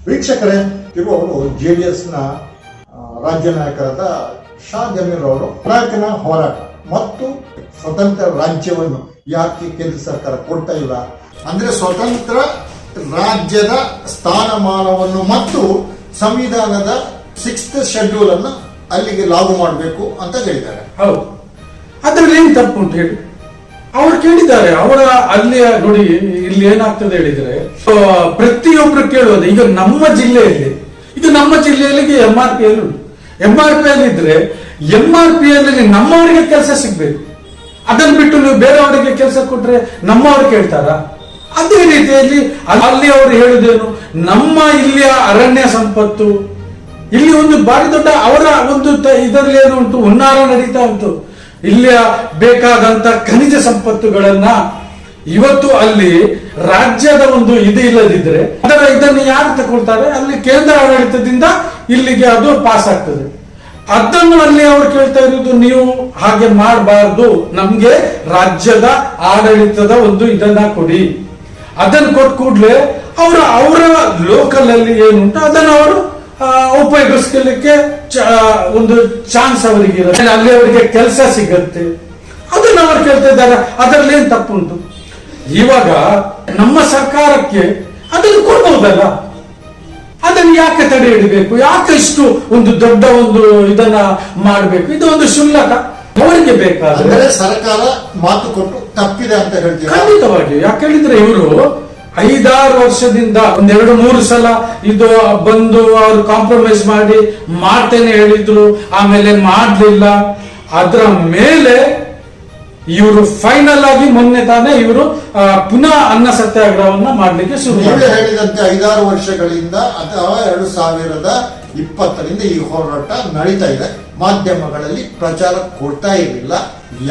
ವೀಕ್ಷಕರೇ, ಇರುವವರು JDS ನ ರಾಜ್ಯ ನಾಯಕರಾದ ಶಾ ಜಮೀರ್ ಅವರು ನಾಯಕನ ಹೋರಾಟ ಮತ್ತು ಸ್ವತಂತ್ರ ರಾಜ್ಯವನ್ನು ಯಾಕೆ ಕೇಂದ್ರ ಸರ್ಕಾರ ಕೊಡ್ತಾ ಇಲ್ಲ ಅಂದ್ರೆ ಸ್ವತಂತ್ರ ರಾಜ್ಯದ ಸ್ಥಾನಮಾನವನ್ನು ಮತ್ತು ಸಂವಿಧಾನದ 6th ಶೆಡ್ಯೂಲ್ ಅನ್ನು ಅಲ್ಲಿಗೆ ಲಾಗು ಮಾಡಬೇಕು ಅಂತ ಹೇಳಿದ್ದಾರೆ. ಹೌದು, ಅದ್ರಲ್ಲಿ ಏನ್ ತಪ್ಪು ಅಂತ ಹೇಳಿ ಅವ್ರು ಕೇಳಿದ್ದಾರೆ. ಅವರ ಅಲ್ಲಿಯ ನೋಡಿ, ಇಲ್ಲಿ ಏನಾಗ್ತದೆ ಹೇಳಿದ್ರೆ ಪ್ರತಿಯೊಬ್ರು ಕೇಳುವುದು. ಈಗ ನಮ್ಮ ಜಿಲ್ಲೆಯಲ್ಲಿ MRP ಅಲ್ಲಿ ಉಂಟು. MRP ಅಲ್ಲಿ ಇದ್ರೆ MRP ಅಲ್ಲಿ ನಮ್ಮವರಿಗೆ ಕೆಲಸ ಸಿಗ್ಬೇಕು. ಅದನ್ನ ಬಿಟ್ಟು ನೀವು ಬೇರೆಯವರಿಗೆ ಕೆಲಸ ಕೊಟ್ರೆ ನಮ್ಮವ್ರು ಕೇಳ್ತಾರ? ಅದೇ ರೀತಿಯಲ್ಲಿ ಅಲ್ಲಿ ಅವರು ಹೇಳುದೇನು, ನಮ್ಮ ಇಲ್ಲಿಯ ಅರಣ್ಯ ಸಂಪತ್ತು ಇಲ್ಲಿ ಒಂದು ಬಾರಿ ದೊಡ್ಡ ಅವರ ಒಂದು ಇದರಲ್ಲಿ ಏನು ಉಂಟು, ಹುನ್ನಾರ ನಡೀತಾ ಉಂಟು. ಇಲ್ಲಿಯ ಬೇಕಾದಂತ ಖನಿಜ ಸಂಪತ್ತುಗಳನ್ನ ಇವತ್ತು ಅಲ್ಲಿ ರಾಜ್ಯದ ಒಂದು ಇದು ಇಲ್ಲದಿದ್ರೆ ಇದನ್ನು ಯಾರು ತಗೊಳ್ತಾರೆ? ಅಲ್ಲಿ ಕೇಂದ್ರ ಆಡಳಿತದಿಂದ ಇಲ್ಲಿಗೆ ಅದು ಪಾಸ್ ಆಗ್ತದೆ. ಅದನ್ನು ಅಲ್ಲಿ ಅವರು ಕೇಳ್ತಾ ಇರುವುದು, ನೀವು ಹಾಗೆ ಮಾಡಬಾರ್ದು, ನಮ್ಗೆ ರಾಜ್ಯದ ಆಡಳಿತದ ಒಂದು ಇದನ್ನ ಕೊಡಿ. ಅದನ್ನು ಕೊಟ್ಟ ಕೂಡಲೇ ಅವರ ಲೋಕಲ್ ಅಲ್ಲಿ ಏನುಂಟು ಅದನ್ನು ಅವರು ಉಪಯೋಗಿಸ್ಲಿಕ್ಕೆ ಒಂದು ಚಾನ್ಸ್ ಅವರಿಗೆ ಇರುತ್ತೆ, ಅಲ್ಲಿ ಅವರಿಗೆ ಕೆಲಸ ಸಿಗತ್ತೆ. ಅದನ್ನು ಅವರು ಕೇಳ್ತಾ ಇದ್ದಾರೆ. ಅದರಲ್ಲಿ ಏನ್ ತಪ್ಪುಂಟು? ಇವಾಗ ನಮ್ಮ ಸರ್ಕಾರಕ್ಕೆ ಅದನ್ನು ಕೊಡ್ಬಹುದಲ್ಲ, ಅದನ್ನು ಯಾಕೆ ತಡೆ ಹಿಡಬೇಕು? ಯಾಕೆ ಇಷ್ಟು ಒಂದು ದೊಡ್ಡ ಒಂದು ಇದನ್ನ ಮಾಡಬೇಕು? ಇದು ಒಂದು ಶುಲ್ಕ ಅವರಿಗೆ ಬೇಕಾದ್ರೆ ಸರ್ಕಾರ ಮಾತು ಕೊಟ್ಟು ತಪ್ಪಿದೆ ಅಂತ ಹೇಳ್ತೀವಿ. ಖಂಡಿತವಾಗಿ. ಯಾಕೆ ಹೇಳಿದ್ರೆ ಇವರು 5-6 ವರ್ಷದಿಂದ 2-3 ಸಲ ಇದು ಬಂದು ಅವರು ಕಾಂಪ್ರಮೈಸ್ ಮಾಡಿ ಮಾಡ್ತೇನೆ ಹೇಳಿದ್ರು, ಆಮೇಲೆ ಮಾಡ್ಲಿಲ್ಲ. ಅದರ ಮೇಲೆ ಇವರು ಫೈನಲ್ ಆಗಿ ಮೊನ್ನೆ ತಾನೇ ಇವರು ಪುನಃ ಅನ್ನ ಸತ್ಯಾಗ್ರಹವನ್ನ ಮಾಡ್ಲಿಕ್ಕೆ ಶುರು ಮಾಡಿದ್ರು. ಹೇಳಿದಂತೆ 5-6 ವರ್ಷಗಳಿಂದ ಅಥವಾ 2020ರಿಂದ ಈ ಹೋರಾಟ ನಡೀತಾ ಇದೆ. ಮಾಧ್ಯಮಗಳಲ್ಲಿ ಪ್ರಚಾರ ಕೊಡ್ತಾ ಇರಲಿಲ್ಲ.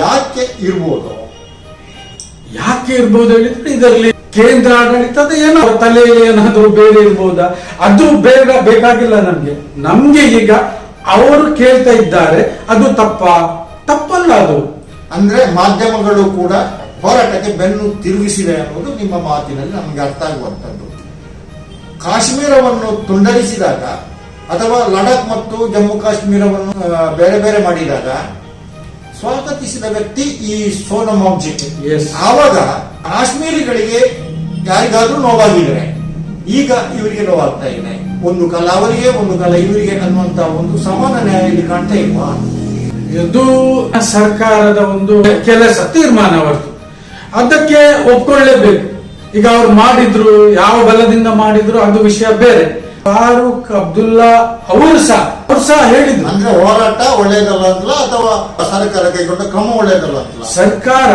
ಯಾಕೆ ಇರ್ಬೋದು ಹೇಳಿದ್ರೆ ಇದರಲ್ಲಿ ಕೇಂದ್ರ ಆಡಳಿತದ ಏನೋ ತಲೆಯಲ್ಲಿ ಏನಾದ್ರು ಬೇರೆ ಇರ್ಬೋದಾ? ಅದು ಬೇಕಾಗಿಲ್ಲ ನಮ್ಗೆ ಈಗ ಅವರು ಕೇಳ್ತಾ ಇದ್ದಾರೆ, ಅದು ತಪ್ಪಲ್ಲ ಅದು. ಅಂದ್ರೆ ಮಾಧ್ಯಮಗಳು ಕೂಡ ಹೋರಾಟಕ್ಕೆ ಬೆನ್ನು ತಿರುಗಿಸಿವೆ ಅನ್ನೋದು ನಿಮ್ಮ ಮಾತಿನಲ್ಲಿ ನಮಗೆ ಅರ್ಥ ಆಗುವಂತದ್ದು. ಕಾಶ್ಮೀರವನ್ನು ತುಂಡರಿಸಿದಾಗ ಅಥವಾ ಲಡಾಖ್ ಮತ್ತು ಜಮ್ಮು ಕಾಶ್ಮೀರವನ್ನು ಬೇರೆ ಬೇರೆ ಮಾಡಿದಾಗ ಸ್ವಾಗತಿಸಿದ ವ್ಯಕ್ತಿ ಈ ಸೋನಂ ವಾಂಗ್ಚುಕ್. ಆವಾಗ ಕಾಶ್ಮೀರಿಗಳಿಗೆ ಯಾರಿಗಾದ್ರೂ ನೋವಾಗಿದ್ರೆ ಈಗ ಇವರಿಗೆ ನೋವಾಗ್ತಾ ಇದೆ. ಒಂದು ಕಾಲ ಅವರಿಗೆ, ಒಂದು ಕಾಲ ಇವರಿಗೆ ಅನ್ನುವಂತ ಒಂದು ಸಮಾನ ನ್ಯಾಯ ಇಲ್ಲಿ ಕಾಣ್ತಾ ಇಲ್ವಾ? ಇದು ಸರ್ಕಾರದ ಒಂದು ಕೆಲಸ, ತೀರ್ಮಾನ ಅವರದು, ಅದಕ್ಕೆ ಒಪ್ಕೊಳ್ಳೇಬೇಕು. ಈಗ ಅವ್ರು ಮಾಡಿದ್ರು, ಯಾವ ಬಲದಿಂದ ಮಾಡಿದ್ರು ಅದು ವಿಷಯ ಬೇರೆ. ಫಾರೂಕ್ ಅಬ್ದುಲ್ಲಾ ಅವರು ಸಹ ಹೇಳಿದ್ರು, ಅಂದ್ರೆ ಹೋರಾಟ ಒಳ್ಳೇದಲ್ಲ ಅಂತಲ್ಲ ಅಥವಾ ಸರ್ಕಾರ ಕೈಗೊಂಡ ಕ್ರಮ ಒಳ್ಳೇದಲ್ಲ ಅಂತಲ್ಲ. ಸರ್ಕಾರ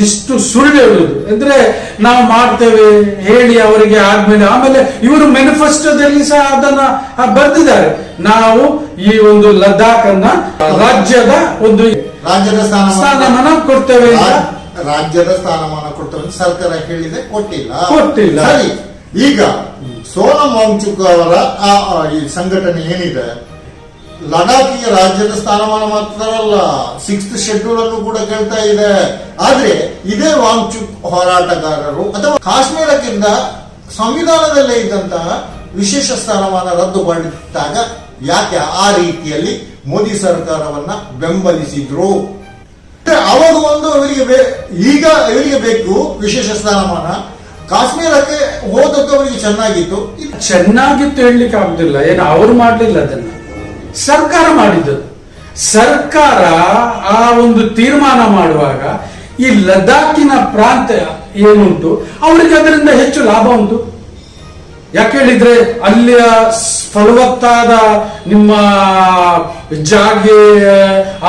ಇಷ್ಟು ಸುಳ್ಳು ಹೇಳುದು ಅಂದ್ರೆ ನಾವು ಮಾಡ್ತೇವೆ ಹೇಳಿ ಅವರಿಗೆ ಆಮೇಲೆ ಇವರು ಮ್ಯಾನಿಫೆಸ್ಟೋದಲ್ಲಿ ಸಹ ಅದನ್ನ ಬರೆದಿದ್ದಾರೆ. ನಾವು ಈ ಒಂದು ಲದ್ದಾಖ್ ಅನ್ನ ರಾಜ್ಯದ ಸ್ಥಾನಮಾನ ಕೊಡ್ತೇವೆ. ರಾಜ್ಯದ ಸ್ಥಾನಮಾನ ಕೊಡ್ತೇವೆ ಸರ್ಕಾರ ಹೇಳಿದೆ, ಕೊಟ್ಟಿಲ್ಲ. ಸರಿ, ಈಗ ಸೋನಂ ವಾಂಗ್ಚುಕ್ ಅವರ ಈ ಸಂಘಟನೆ ಏನಿದೆ, ಲಡಾಖಿಗೆ ರಾಜ್ಯದ ಸ್ಥಾನಮಾನ ಮಾತ್ರ ಅಲ್ಲ 6th ಶೆಡ್ಯೂಲ್ ಅನ್ನು ಕೂಡ ಕೇಳ್ತಾ ಇದೆ. ಆದ್ರೆ ಇದೇ ವಾಂಗ್ಚುಕ್ ಹೋರಾಟಗಾರರು ಅಥವಾ ಕಾಶ್ಮೀರಕ್ಕಿಂತ ಸಂವಿಧಾನದಲ್ಲೇ ಇದ್ದಂತಹ ವಿಶೇಷ ಸ್ಥಾನಮಾನ ರದ್ದು ಮಾಡಿದಾಗ ಯಾಕೆ ಆ ರೀತಿಯಲ್ಲಿ ಮೋದಿ ಸರ್ಕಾರವನ್ನ ಬೆಂಬಲಿಸಿದ್ರು? ಅವಾಗ ಒಂದು ಇವರಿಗೆ ಬೇಕು ವಿಶೇಷ ಸ್ಥಾನಮಾನ. ಕಾಶ್ಮೀರಕ್ಕೆ ಹೋದದ್ದು ಅವರಿಗೆ ಚೆನ್ನಾಗಿತ್ತು ಹೇಳಲಿಕ್ಕೆ ಆಗುದಿಲ್ಲ. ಏನು ಅವ್ರು ಮಾಡ್ಲಿಲ್ಲ, ಅದನ್ನ ಸರ್ಕಾರ ಮಾಡಿದ್ದು. ಸರ್ಕಾರ ಆ ಒಂದು ತೀರ್ಮಾನ ಮಾಡುವಾಗ ಈ ಲದ್ದಾಖಿನ ಪ್ರಾಂತ ಏನುಂಟು ಅವರಿಗೆ ಅದರಿಂದ ಹೆಚ್ಚು ಲಾಭ ಉಂಟು. ಯಾಕೆ ಹೇಳಿದ್ರೆ ಅಲ್ಲಿಯ ಫಲವತ್ತಾದ ನಿಮ್ಮ ಜಾಗೆ,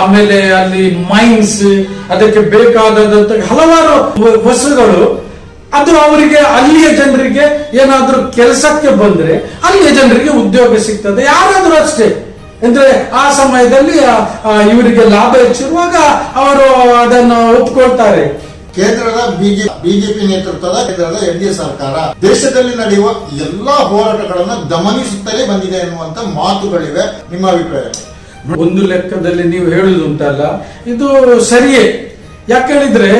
ಆಮೇಲೆ ಅಲ್ಲಿ ಮೈನ್ಸ್, ಅದಕ್ಕೆ ಬೇಕಾದಂತ ಹಲವಾರು ವಸ್ತುಗಳು, ಅದು ಅವರಿಗೆ ಅಲ್ಲಿಯ ಜನರಿಗೆ ಏನಾದ್ರೂ ಕೆಲಸಕ್ಕೆ ಬಂದ್ರೆ ಅಲ್ಲಿಯ ಜನರಿಗೆ ಉದ್ಯೋಗ ಸಿಗ್ತದೆ. ಯಾರಾದ್ರೂ ಅಷ್ಟೇ, ಅಂದ್ರೆ ಆ ಸಮಯದಲ್ಲಿ ಇವರಿಗೆ ಲಾಭ ಹೆಚ್ಚಿರುವಾಗ ಅವರು ಅದನ್ನು ಒಪ್ಕೊಳ್ತಾರೆ. ಕೇಂದ್ರದ ಬಿಜೆಪಿ ನೇತೃತ್ವದ ಕೇಂದ್ರದ NDA ಸರ್ಕಾರ ದೇಶದಲ್ಲಿ ನಡೆಯುವ ಎಲ್ಲಾ ಹೋರಾಟಗಳನ್ನ ಗಮನಿಸುತ್ತಲೇ ಬಂದಿದೆ ಎನ್ನುವಂತ ಮಾತುಗಳಿವೆ. ನಿಮ್ಮ ಅಭಿಪ್ರಾಯ? ಒಂದು ಲೆಕ್ಕದಲ್ಲಿ ನೀವು ಹೇಳುದುಂಟಲ್ಲ, ಇದು ಸರಿಯೇ. ಯಾಕೆ ಹೇಳಿದ್ರೆ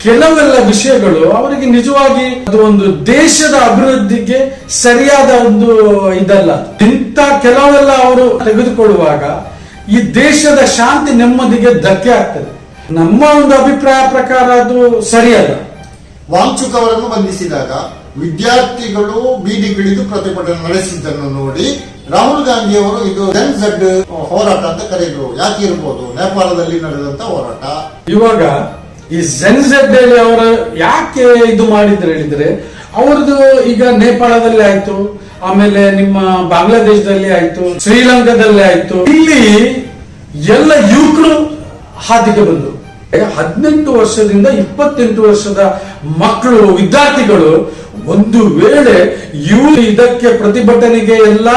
ಕೆಲವೆಲ್ಲ ವಿಷಯಗಳು ಅವರಿಗೆ ನಿಜವಾಗಿ ಅದು ಒಂದು ದೇಶದ ಅಭಿವೃದ್ಧಿಗೆ ಸರಿಯಾದ ಒಂದು ಇದಲ್ಲ. ಇಂಥ ಕೆಲವೆಲ್ಲ ಅವರು ತೆಗೆದುಕೊಳ್ಳುವಾಗ ಈ ದೇಶದ ಶಾಂತಿ ನೆಮ್ಮದಿಗೆ ಧಕ್ಕೆ ಆಗ್ತದೆ. ನಮ್ಮ ಒಂದು ಅಭಿಪ್ರಾಯ ಪ್ರಕಾರ ಅದು ಸರಿಯಲ್ಲ. ವಾಂಗ್ಚುಕ್ ಅವರನ್ನು ಬಂಧಿಸಿದಾಗ ವಿದ್ಯಾರ್ಥಿಗಳು ಬೀದಿಗಿಳಿದು ಪ್ರತಿಭಟನೆ ನಡೆಸಿದ್ದನ್ನು ನೋಡಿ ರಾಹುಲ್ ಗಾಂಧಿ ಅವರು ಇದು ZZ ಹೋರಾಟ ಅಂತ ಕರೆದ್ರು. ಯಾಕೆ ಇರ್ಬೋದು, ನೇಪಾಳದಲ್ಲಿ ನಡೆದಂತ ಹೋರಾಟ. ಇವಾಗ ಈ ZZ ಅವರು ಯಾಕೆ ಇದು ಮಾಡಿದ್ರು ಹೇಳಿದ್ರೆ, ಅವ್ರದ್ದು ಈಗ ನೇಪಾಳದಲ್ಲಿ ಆಯ್ತು, ಆಮೇಲೆ ನಿಮ್ಮ ಬಾಂಗ್ಲಾದೇಶದಲ್ಲಿ ಆಯ್ತು, ಶ್ರೀಲಂಕಾದಲ್ಲಿ ಆಯ್ತು. ಇಲ್ಲಿ ಎಲ್ಲ ಯುವಕರು ಹಾದಿಗೆ ಬಂದರು. 18 ವರ್ಷದಿಂದ 28 ವರ್ಷದ ಮಕ್ಕಳು, ವಿದ್ಯಾರ್ಥಿಗಳು ಒಂದು ವೇಳೆ ಇವರು ಇದಕ್ಕೆ ಪ್ರತಿಭಟನೆಗೆ ಎಲ್ಲ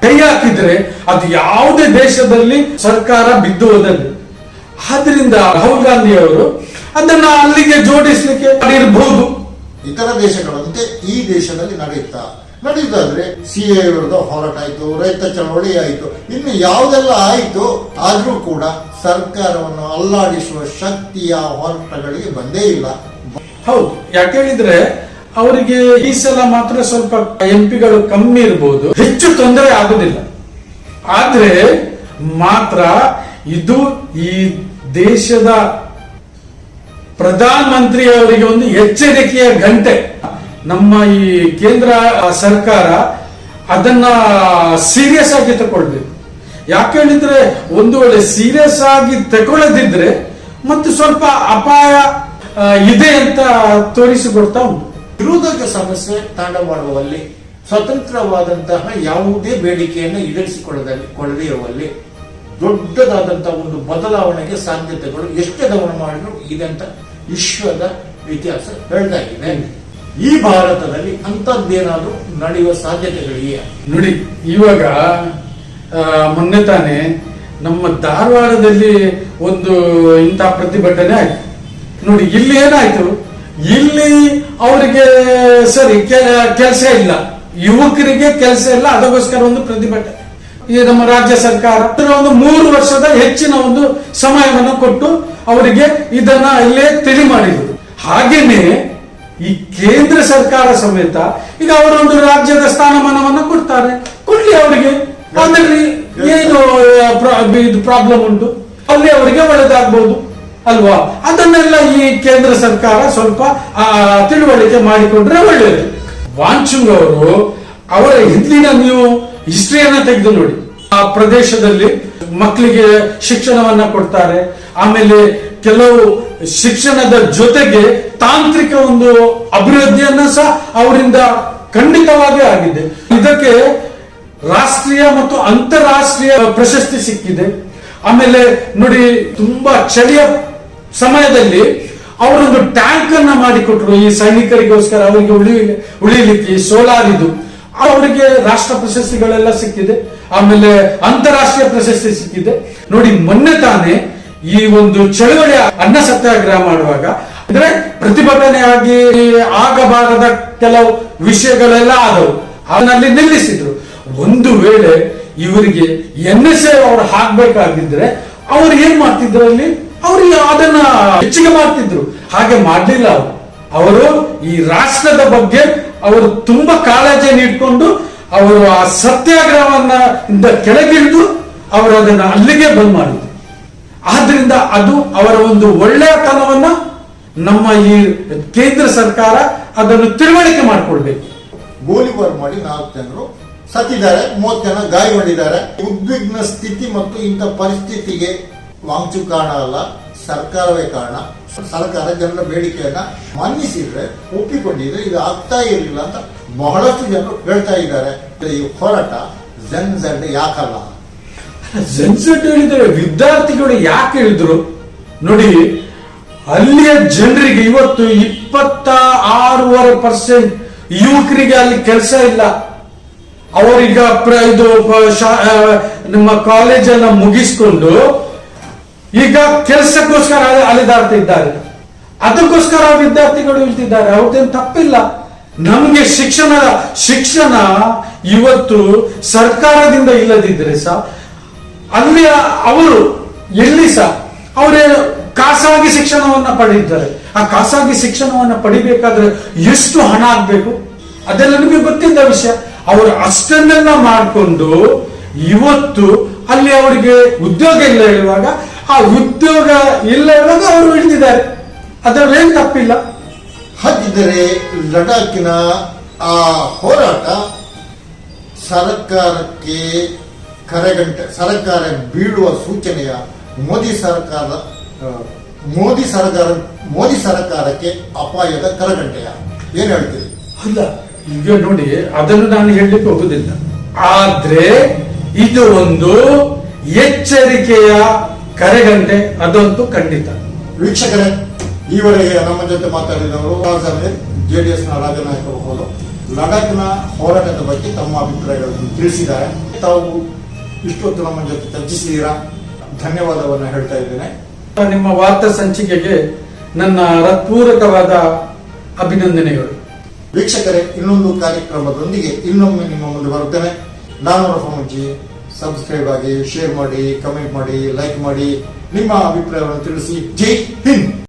ಕೈ ಹಾಕಿದ್ರೆ ಅದು ಯಾವುದೇ ದೇಶದಲ್ಲಿ ಸರ್ಕಾರ ಬಿದ್ದು ಹೋದಲ್ಲಿ. ಆದ್ರಿಂದ ರಾಹುಲ್ ಗಾಂಧಿ ಅವರು ಅದನ್ನ ಅಲ್ಲಿಗೆ ಜೋಡಿಸ್ಲಿಕ್ಕೆ ಇರಬಹುದು. ಇತರ ದೇಶಗಳಂತೆ ಈ ದೇಶದಲ್ಲಿ ನಡೆಯುತ್ತಾದ್ರೆ CA ವಿರುದ್ಧ ಹೋರಾಟ ಆಯ್ತು, ರೈತ ಚಳವಳಿ ಆಯ್ತು, ಇನ್ನು ಯಾವುದೆಲ್ಲ ಆಯ್ತು. ಆದ್ರೂ ಕೂಡ ಸರ್ಕಾರವನ್ನು ಅಲ್ಲಾಡಿಸುವ ಶಕ್ತಿಯ ಹೋರಾಟಗಳಿಗೆ ಬಂದೇ ಇಲ್ಲ. ಹೌದು, ಯಾಕೆ ಹೇಳಿದ್ರೆ ಅವರಿಗೆ ಈ ಸಲ ಮಾತ್ರ ಸ್ವಲ್ಪ MP ಗಳು ಕಮ್ಮಿ ಇರಬಹುದು, ಹೆಚ್ಚು ತೊಂದರೆ ಆಗುದಿಲ್ಲ. ಆದ್ರೆ ಮಾತ್ರ ಇದು ಈ ದೇಶದ ಪ್ರಧಾನ ಮಂತ್ರಿ ಅವರಿಗೆ ಒಂದು ಎಚ್ಚರಿಕೆಯ ಗಂಟೆ. ನಮ್ಮ ಈ ಕೇಂದ್ರ ಸರ್ಕಾರ ಅದನ್ನ ಸೀರಿಯಸ್ ಆಗಿ ತಗೊಳ್ಬೇಕು. ಯಾಕೆ ಹೇಳಿದ್ರೆ ಒಂದು ವೇಳೆ ಸೀರಿಯಸ್ ಆಗಿ ತಗೊಳ್ಳದಿದ್ರೆ ಮತ್ತೆ ಸ್ವಲ್ಪ ಅಪಾಯ ಇದೆ ಅಂತ ತೋರಿಸಿಕೊಡ್ತಾ ಉಂಟು. ನಿರುದ್ಯೋಗ ಸಮಸ್ಯೆ ತಾಂಡವಮಾಡುವಲ್ಲಿ, ಸ್ವತಂತ್ರವಾದಂತಹ ಯಾವುದೇ ಬೇಡಿಕೆಯನ್ನು ಈಡೇರಿಸಿಕೊಳ್ಳದೇ ಇರುವಲ್ಲಿ ದೊಡ್ಡದಾದಂತಹ ಒಂದು ಬದಲಾವಣೆಗೆ ಸಾಧ್ಯತೆಗಳು ಎಷ್ಟೇ ಗಮನ ಮಾಡಿದ್ರು ಇದೆ ಅಂತ ವಿಶ್ವದ ಇತಿಹಾಸ ಹೇಳ್ತಾ ಇದೆ. ಈ ಭಾರತದಲ್ಲಿ ಅಂತದ್ದೇನಾದ್ರೂ ನಡೆಯುವ ಸಾಧ್ಯತೆಗಳಿವೆ ನೋಡಿ. ಇವಾಗ ಮೊನ್ನೆ ತಾನೇ ನಮ್ಮ ಧಾರವಾಡದಲ್ಲಿ ಒಂದು ಇಂಥ ಪ್ರತಿಭಟನೆ ಆಯ್ತು ನೋಡಿ. ಇಲ್ಲಿ ಏನಾಯ್ತು, ಇಲ್ಲಿ ಅವರಿಗೆ ಸರಿ ಕೆಲಸ ಇಲ್ಲ, ಯುವಕರಿಗೆ ಕೆಲಸ ಇಲ್ಲ, ಅದಕ್ಕೋಸ್ಕರ ಒಂದು ಪ್ರತಿಭಟನೆ. ಈ ನಮ್ಮ ರಾಜ್ಯ ಸರ್ಕಾರ ಒಂದು 3 ವರ್ಷದ ಹೆಚ್ಚಿನ ಒಂದು ಸಮಯವನ್ನು ಕೊಟ್ಟು ಅವರಿಗೆ ಇದನ್ನ ಇಲ್ಲೇ ತಿಳಿ ಮಾಡಿದ್ರು. ಹಾಗೇನೆ ಈ ಕೇಂದ್ರ ಸರ್ಕಾರ ಸಮೇತ ಈಗ ಅವರೊಂದು ರಾಜ್ಯದ ಸ್ಥಾನಮಾನವನ್ನು ಕೊಡ್ತಾರೆ, ಕೊಡ್ಲಿ ಅವರಿಗೆ. ಅದರಲ್ಲಿ ಏನು ಇದು ಪ್ರಾಬ್ಲಮ್ ಉಂಟು, ಅಲ್ಲಿ ಅವರಿಗೆ ಒಳ್ಳೆದಾಗ್ಬಹುದು ಅಲ್ವಾ? ಅದನ್ನೆಲ್ಲ ಈ ಕೇಂದ್ರ ಸರ್ಕಾರ ಸ್ವಲ್ಪ ತಿಳುವಳಿಕೆ ಮಾಡಿಕೊಂಡ್ರೆ ಒಳ್ಳೆಯದು. ವಾಂಗ್ಚುಕ್ ಅವರು ಅವರ ಹಿಂದಿನ ನೀವು ಹಿಸ್ಟ್ರಿಯನ್ನ ತೆಗೆದು ನೋಡಿ. ಆ ಪ್ರದೇಶದಲ್ಲಿ ಮಕ್ಕಳಿಗೆ ಶಿಕ್ಷಣವನ್ನ ಕೊಡ್ತಾರೆ, ಆಮೇಲೆ ಕೆಲವು ಶಿಕ್ಷಣದ ಜೊತೆಗೆ ತಾಂತ್ರಿಕ ಒಂದು ಅಭಿವೃದ್ಧಿಯನ್ನ ಸಹ ಅವರಿಂದ ಖಂಡಿತವಾಗಿ ಆಗಿದೆ. ಇದಕ್ಕೆ ರಾಷ್ಟ್ರೀಯ ಮತ್ತು ಅಂತಾರಾಷ್ಟ್ರೀಯ ಪ್ರಶಸ್ತಿ ಸಿಕ್ಕಿದೆ. ಆಮೇಲೆ ನೋಡಿ, ತುಂಬಾ ಚಳಿಯ ಸಮಯದಲ್ಲಿ ಅವರೊಂದು ಟ್ಯಾಂಕ್ ಅನ್ನ ಮಾಡಿಕೊಟ್ರು ಈ ಸೈನಿಕರಿಗೋಸ್ಕರ, ಅವರಿಗೆ ಉಳಿಲಿಕ್ಕೆ ಸೋಲಾರ್ ಇದು. ಅವರಿಗೆ ರಾಷ್ಟ್ರ ಪ್ರಶಸ್ತಿಗಳೆಲ್ಲ ಸಿಕ್ಕಿದೆ, ಆಮೇಲೆ ಅಂತಾರಾಷ್ಟ್ರೀಯ ಪ್ರಶಸ್ತಿ ಸಿಕ್ಕಿದೆ ನೋಡಿ. ಮೊನ್ನೆ ತಾನೇ ಈ ಒಂದು ಚಳವಳಿ ಅನ್ನ ಸತ್ಯಾಗ್ರಹ ಮಾಡುವಾಗ ಅಂದ್ರೆ ಪ್ರತಿಭಟನೆಯಾಗಿ ಆಗಬಾರದ ಕೆಲವು ವಿಷಯಗಳೆಲ್ಲ ಆದವು, ಅದನ್ನಲ್ಲಿ ನಿಲ್ಲಿಸಿದ್ರು. ಒಂದು ವೇಳೆ ಇವರಿಗೆ NSA ಅವರು ಹಾಕ್ಬೇಕಾಗಿದ್ರೆ ಅವ್ರು ಏನ್ ಮಾಡ್ತಿದ್ರು, ಅಲ್ಲಿ ಅವ್ರಿಗೆ ಅದನ್ನ ಹೆಚ್ಚಿಗೆ ಮಾಡ್ತಿದ್ರು. ಹಾಗೆ ಮಾಡ್ಲಿಲ್ಲ ಅವರು ಈ ರಾಷ್ಟ್ರದ ಬಗ್ಗೆ ಅವರು ತುಂಬಾ ಕಾಳಜಿಯನ್ನು ಇಟ್ಕೊಂಡು ಅವರು ಆ ಸತ್ಯಾಗ್ರಹವನ್ನ ಕೆಳಗಿಳಿದು ಅವರು ಅದನ್ನ ಅಲ್ಲಿಗೆ ಬಂದ್ ಮಾಡಿದ್ರು. ಆದ್ರಿಂದ ಅದು ಅವರ ಒಂದು ಒಳ್ಳೆಯತನವನ್ನ ನಮ್ಮ ಈ ಕೇಂದ್ರ ಸರ್ಕಾರ ಅದನ್ನು ತಿಳುವಳಿಕೆ ಮಾಡಿಕೊಳ್ಬೇಕು. ಗೋಲಿಬಾರ್ ಮಾಡಿ 4 ಜನರು ಸತ್ತಿದ್ದಾರೆ, 30 ಜನ ಗಾಯಗೊಂಡಿದ್ದಾರೆ. ಉದ್ವಿಗ್ನ ಸ್ಥಿತಿ ಮತ್ತು ಇಂಥ ಪರಿಸ್ಥಿತಿಗೆ ವಾಂಗ್ಚುಕ್ ಕಾರಣ ಅಲ್ಲ, ಸರ್ಕಾರವೇ ಕಾರಣ. ಸರ್ಕಾರ ಜನರ ಬೇಡಿಕೆಯನ್ನ ಮನ್ನಿಸಿದ್ರೆ, ಒಪ್ಪಿಕೊಂಡಿದ್ರೆ ಇದು ಆಗ್ತಾ ಇರಲಿಲ್ಲ ಅಂತ ಬಹಳಷ್ಟು ಜನರು ಹೇಳ್ತಾ ಇದ್ದಾರೆ. ಈ ಹೋರಾಟ ZZ ಯಾಕಲ್ಲ? ZZ ಹೇಳಿದ್ರೆ ವಿದ್ಯಾರ್ಥಿಗಳು ಯಾಕೆ ಹೇಳಿದ್ರು ನೋಡಿ. ಅಲ್ಲಿಯ ಜನರಿಗೆ ಇವತ್ತು 26.5% ಯುವಕರಿಗೆ ಅಲ್ಲಿ ಕೆಲಸ ಇಲ್ಲ. ಅವರೀಗ ಇದು ನಿಮ್ಮ ಕಾಲೇಜನ್ನ ಮುಗಿಸ್ಕೊಂಡು ಈಗ ಕೆಲಸಕ್ಕೋಸ್ಕರ ಅಲೆದಾಡ್ತಾ ಇದ್ದಾರೆ. ಅದಕ್ಕೋಸ್ಕರ ವಿದ್ಯಾರ್ಥಿಗಳು ಹೇಳ್ತಿದ್ದಾರೆ, ಅವ್ರದ್ದೇನು ತಪ್ಪಿಲ್ಲ. ನಮ್ಗೆ ಶಿಕ್ಷಣ ಇವತ್ತು ಸರ್ಕಾರದಿಂದ ಇಲ್ಲದಿದ್ರೆ ಸಹ ಅಲ್ಲಿ ಅವರು ಎಲ್ಲಿ ಸಹ ಅವರೇ ಖಾಸಗಿ ಶಿಕ್ಷಣವನ್ನ ಪಡೆದಿದ್ದಾರೆ. ಆ ಖಾಸಗಿ ಶಿಕ್ಷಣವನ್ನು ಪಡಿಬೇಕಾದ್ರೆ ಎಷ್ಟು ಹಣ ಆಗ್ಬೇಕು ಅದೆಲ್ಲ ನಿಮಗೆ ಗೊತ್ತಿದ್ದ ವಿಷಯ. ಅವರು ಅಷ್ಟನ್ನೆಲ್ಲ ಮಾಡಿಕೊಂಡು ಇವತ್ತು ಅಲ್ಲಿ ಅವರಿಗೆ ಉದ್ಯೋಗ ಇಲ್ಲ ಹೇಳುವಾಗ, ಆ ಉದ್ಯೋಗ ಇಲ್ಲ ಹೇಳುವಾಗ ಅವರು ಇಳಿದಿದ್ದಾರೆ. ಅದರಲ್ಲಿ ಏನ್ ತಪ್ಪಿಲ್ಲ. ಹಾಗಿದ್ದರೆ ಲಡಾಖಿನ ಆ ಹೋರಾಟ ಸರ್ಕಾರಕ್ಕೆ ಸರ್ಕಾರ ಬೀಳುವ ಸೂಚನೆಯ ಮೋದಿ ಸರ್ಕಾರಕ್ಕೆ ಅಪಾಯದ ಕರಗಂಟೆಯ ಏನ್ ಹೇಳ್ತೀರಿ? ಅಲ್ಲ, ಈಗ ನೋಡಿ, ಅದನ್ನು ನಾನು ಹೇಳಲಿಕ್ಕೆ ಹೋಗುದಿಲ್ಲ. ಆದ್ರೆ ಇದು ಒಂದು ಎಚ್ಚರಿಕೆಯ ಕರೆಗಂಟೆ, ಅದಂತೂ ಖಂಡಿತ. ವೀಕ್ಷಕರೇ, ಈವರೆಗೆ ನಮ್ಮ ಜೊತೆ ಮಾತಾಡಿದವರು JDS ನ ರಾಜ್ಯ ನಾಯಕರು ಹೋದ ಲಡಾಖ್ನ ಹೋರಾಟದ ಬಗ್ಗೆ ತಮ್ಮ ಅಭಿಪ್ರಾಯಗಳನ್ನು ತಿಳಿಸಿದ್ದಾರೆ. ತಾವು ಇಷ್ಟೊತ್ತು ನಮ್ಮ ಜೊತೆ ಚರ್ಚಿಸಿದ್ದೀರಾ, ಧನ್ಯವಾದವನ್ನು ಹೇಳ್ತಾ ಇದ್ದೇನೆ. ನಿಮ್ಮ ವಾರ್ತಾ ಸಂಚಿಕೆಗೆ ನನ್ನ ಹೃತ್ಪೂರ್ವಕವಾದ ಅಭಿನಂದನೆಗಳು. ವೀಕ್ಷಕರೇ, ಇನ್ನೊಂದು ಕಾರ್ಯಕ್ರಮದೊಂದಿಗೆ ಇನ್ನೊಮ್ಮೆ ನಿಮ್ಮ ಮುಂದೆ ಬರುತ್ತೇನೆ. ನಾನು ರಫಮಜ್ಜಿ. ಸಬ್ಸ್ಕ್ರೈಬ್ ಆಗಿ, ಶೇರ್ ಮಾಡಿ, ಕಮೆಂಟ್ ಮಾಡಿ, ಲೈಕ್ ಮಾಡಿ, ನಿಮ್ಮ ಅಭಿಪ್ರಾಯವನ್ನು ತಿಳಿಸಿ. ಜೈ ಹಿಂದ್.